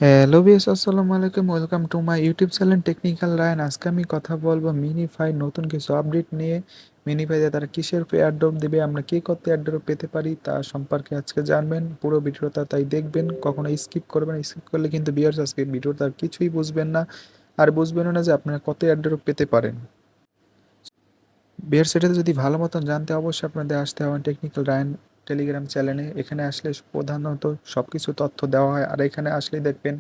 Hello viewers, আসসালামু আলাইকুম। Welcome to my YouTube channel technical Rayan. আজকে আমি কথা বলবো মিনিফাই নতুন কিছু আপডেট নিয়ে। মিনিফাইতে তারা কিসের উপরে এয়ারড্রপ দিবে, আমরা কি করতে এয়ারড্রপ পেতে পারি তা সম্পর্কে আজকে জানবেন। পুরো ভিডিওটা তাই দেখবেন, কখনো স্কিপ করবেন। স্কিপ করলে কিন্তু ভিউয়ার্স আজকে ভিডিওটা কিছুই বুঝবেন না, আর বুঝবেনও না যে আপনারা কত এয়ারড্রপ পেতে পারেন। বিয়ার সেটাতে যদি ভালো মতন জানতে অবশ্যই আপনাদের আসতে হবে টেকনিক্যাল রায়ন টেলিগ্রাম চ্যানেলে। এখানে আসলে প্রধানত সব কিছু তথ্য দেওয়া হয়, আর এখানে আসলেই দেখবেন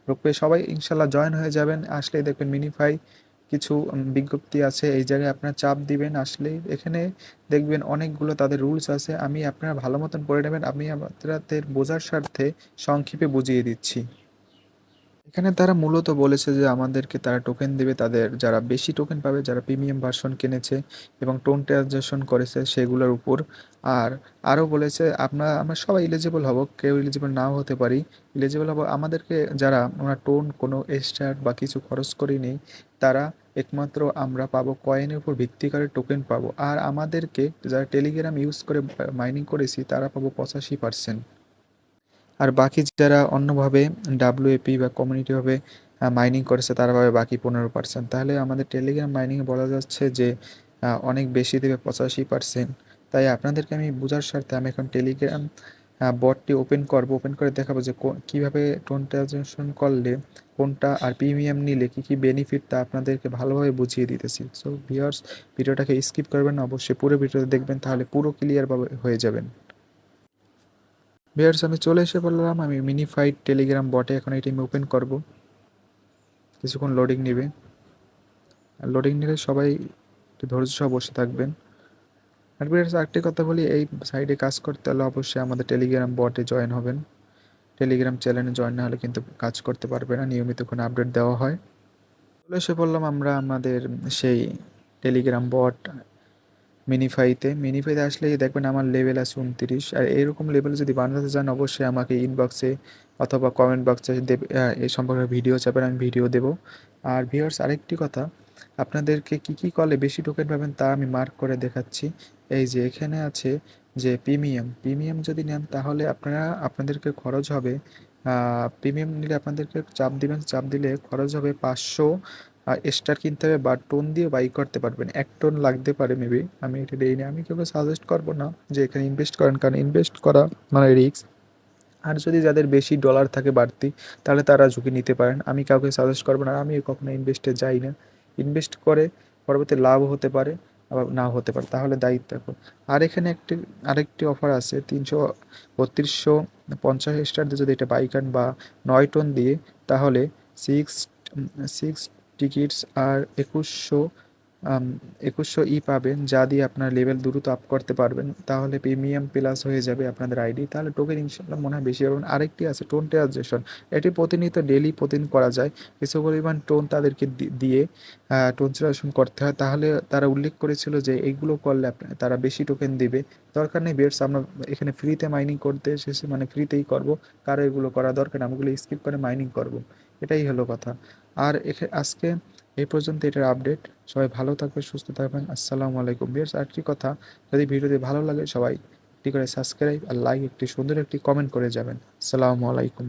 গ্রুপে সবাই ইনশাল্লাহ জয়েন হয়ে যাবেন। আসলেই দেখবেন মিনিফাই কিছু বিজ্ঞপ্তি আছে, এই জায়গায় আপনারা চাপ দিবেন। আসলেই এখানে দেখবেন অনেকগুলো তাদের রুলস আছে, আমি আপনারা ভালো মতন পড়ে নেবেন। আমি আপনাদের বোঝার স্বার্থে সংক্ষেপে বুঝিয়ে দিচ্ছি। এখানে তারা মূলত বলেছে যে আমাদেরকে তারা টোকেন দেবে, তাদের যারা বেশি টোকেন পাবে, যারা প্রিমিয়াম ভার্সন কিনেছে এবং টোন ট্রানজাকশন করেছে সেগুলোর উপর। আর আরও বলেছে আমরা সবাই এলিজিবল হব, কেউ এলিজিবল নাও হতে পারি। এলিজিবল হব আমাদেরকে যারা আমরা টোন কোনো স্টার্ট বা কিছু খরচ করিনি, তারা একমাত্র আমরা পাবো কয়েনের উপর ভিত্তি করে টোকেন পাবো। আর আমাদেরকে যারা টেলিগ্রাম ইউজ করে মাইনিং করেছি তারা পাবো 85%। আর বাকি যারা অন্যভাবে ডাব্লিউএপি বা কমিউনিটিভাবে মাইনিং করেছে তারা পাবে বাকি 15%। তাহলে আমাদের টেলিগ্রাম মাইনিংয়ে বলা যাচ্ছে যে অনেক বেশি দেবে, 85%। তাই আপনাদেরকে আমি বোঝার স্বার্থে আমি এখন টেলিগ্রাম বটটি ওপেন করব, ওপেন করে দেখাবো যে কীভাবে টোন ট্রানজাকশন করলে কোনটা আর প্রিমিয়াম নিলে কী কী বেনিফিট তা আপনাদেরকে ভালোভাবে বুঝিয়ে দিতেছি। সো ভিউয়ার্স, ভিডিওটাকে স্কিপ করবেন না, অবশ্যই পুরো ভিডিওটা দেখবেন, তাহলে পুরো ক্লিয়ারভাবে হয়ে যাবেন। ভিউয়ার্স, আমি চলে এসে বললাম আমি মিনিফাইড টেলিগ্রাম বটে। এখন এটি আমি ওপেন করব, কিছুক্ষণ লোডিং নেবে। আর লোডিং নিলে সবাই একটু ধৈর্য সহ বসে থাকবেন। আর ভিউয়ার্স, আরেকটি কথা বলি, এই সাইডে কাজ করতে হলে অবশ্যই আমাদের টেলিগ্রাম বটে জয়েন হবেন। টেলিগ্রাম চ্যানেলে জয়েন না হলে কিন্তু কাজ করতে পারবে না, নিয়মিত কোনো আপডেট দেওয়া হয়। চলে এসে বললাম আমরা আমাদের সেই টেলিগ্রাম বট মিনিফাইতে আসলেই দেখবেন আমার লেভেল আছে 29। আর এরকম লেভেল যদি বানাতে চান অবশ্যই আমাকে ইনবক্সে অথবা কমেন্ট বক্সে দেবে, এই সম্পর্কে ভিডিও চাপেন, আমি ভিডিও দেবো। আর ভিউয়ার্স, আরেকটি কথা, আপনাদেরকে কি কি করলে বেশি টোকেন পাবেন তা আমি মার্ক করে দেখাচ্ছি। এই যে এখানে আছে যে প্রিমিয়াম যদি নেন তাহলে আপনাদেরকে খরচ হবে, প্রিমিয়াম নিলে আপনাদেরকে চাপ দিবেন, চাপ দিলে খরচ হবে 500 স্টার কিনতে হবে, বা টোন দিয়ে বাই করতে পারবেন। 1 টোন লাগতে পারে মেবি, আমি এটা দিই না। আমি কাউকে সাজেস্ট করবো না যে এখানে ইনভেস্ট করেন, কারণ ইনভেস্ট করা মানে রিস্ক। আর যদি যাদের বেশি ডলার থাকে বাড়তি, তাহলে তারা ঝুঁকি নিতে পারেন। আমি কাউকে সাজেস্ট করবো না, আমি কখনো ইনভেস্টে যাই না। ইনভেস্ট করে পরবর্তী লাভ হতে পারে আবার নাও হতে পারে, তাহলে দায়িত্ব রাখুন। আর এখানে আরেকটি অফার আছে, 33250 স্টার দিয়ে যদি এটা বাইকান বা 9 টোন দিয়ে, তাহলে সিক্স সিক্স টিকিটস আর 2100 পাবেন, যা দিয়ে আপনার লেভেল দ্রুত আপ করতে পারবেন। তাহলে প্রিমিয়াম প্লাস হয়ে যাবে আপনাদের আইডি, তাহলে টোকেন ইনশাল্লাহ মনে হয় বেশি পাবেন। আরেকটি আছে টোন ট্রানজেকশন, এটি প্রতিনিয়ত প্রতিদিন করা যায়। কিছু পরিমাণ টোন তাদেরকে দিয়ে টোন ট্রানজেকশন করতে হয়, তাহলে তারা উল্লেখ করেছিল যে এইগুলো করলে তারা বেশি টোকেন দেবে। দরকার নেই বেটস, আমরা এখানে ফ্রিতে মাইনিং করতে এসেছি, মানে ফ্রিতেই করব। কারো এগুলো করা দরকার, আমগুলো স্কিপ করে মাইনিং করব, এটাই হলো কথা। আর আজকে এই পর্যন্ত এটার আপডেট। সবাই ভালো থাকবেন, সুস্থ থাকবেন। আসসালামু আলাইকুম। বিয়ার্স, আরেকটি কথা, যদি ভিডিওটি ভালো লাগে সবাই একটি করে সাবস্ক্রাইব আর লাইক, একটি সুন্দর একটি কমেন্ট করে যাবেন। আসসালামু আলাইকুম।